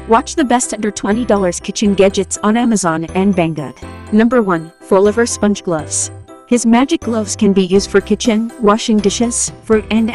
Watch the best under $20 kitchen gadgets on Amazon and Banggood. Number 1. Forliver Sponge Gloves. His magic gloves can be used for kitchen, washing dishes, fruit and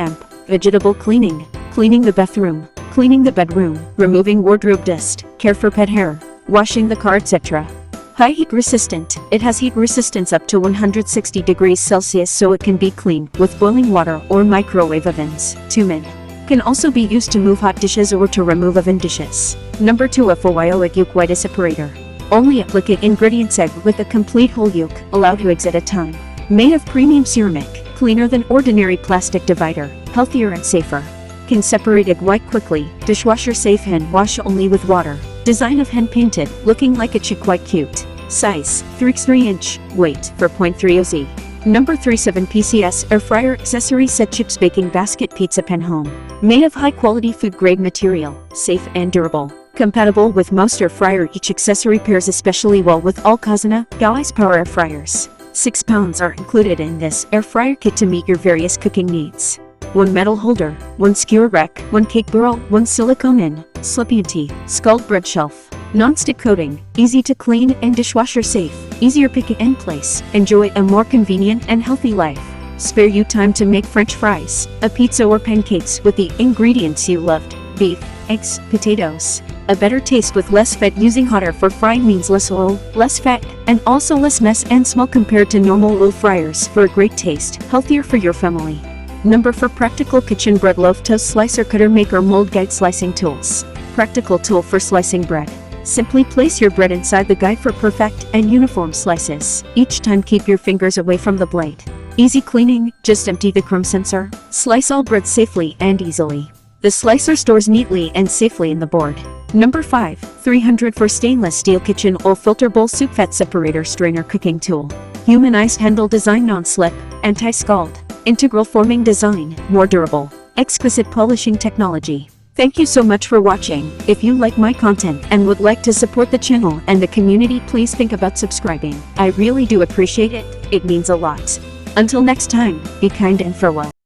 vegetable cleaning, cleaning the bathroom, cleaning the bedroom, removing wardrobe dust, care for pet hair, washing the car, etc. High heat resistant. It has heat resistance up to 160 degrees Celsius, so it can be cleaned with boiling water or microwave ovens. 2 min. Can also be used to move hot dishes or to remove oven dishes. Number 2. A foyo Egg Yolk White Separator. Only applicaIngredientsegg with a complete whole yolk, allow 2 eggs at a time. Made of premium ceramic, cleaner than ordinary plastic divider, healthier and safer. Can separate egg white quickly, dishwasher safe, hand wash only with water. Design of hand painted, looking like a chick, quite cute. Size 3x3 inch, weight 4.30 oz. Number 3. 7 PCS Air Fryer Accessory Set Chips Baking Basket Pizza Pan Home. Made of high quality food grade material, safe and durable. Compatible with most air fryer. Each accessory pairs especially well with all Kazana, Gaui's Power Air Fryers. 6 pounds are included in this air fryer kit to meet your various cooking needs. 1 metal holder, 1 skewer rack, 1 cake barrel, 1 silicone in, slippy tea, scald bread shelf. Non-stick coating, easy to clean and dishwasher safe, easier pick and place. Enjoy a more convenient and healthy life. Spare you time to make French fries, a pizza or pancakes with the ingredients you loved. Beef, eggs, potatoes. A better taste with less fat. Using hot air for frying means less oil, less fat, and also less mess and smell compared to normal loaf fryers. For a great taste, healthier for your family. Number 4. Practical Kitchen Bread Loaf Toast Slicer Cutter Maker Mold Guide Slicing Tools. Practical tool for slicing bread. Simply place your bread inside the guide for perfect and uniform slices. Each time keep your fingers away from the blade. Easy cleaning, just empty the crumb sensor. Slice all bread safely and easily. The slicer stores neatly and safely in the board. Number 5. 300 for Stainless Steel Kitchen Oil Filter Bowl Soup Fat Separator Strainer Cooking Tool. Humanized handle design, non-slip, anti-scald. Integral forming design, more durable. Exquisite polishing technology. Thank you so much for watching. If you like my content and would like to support the channel and the community, please think about subscribing. I really do appreciate it. It means a lot. Until next time, be kind and farewell.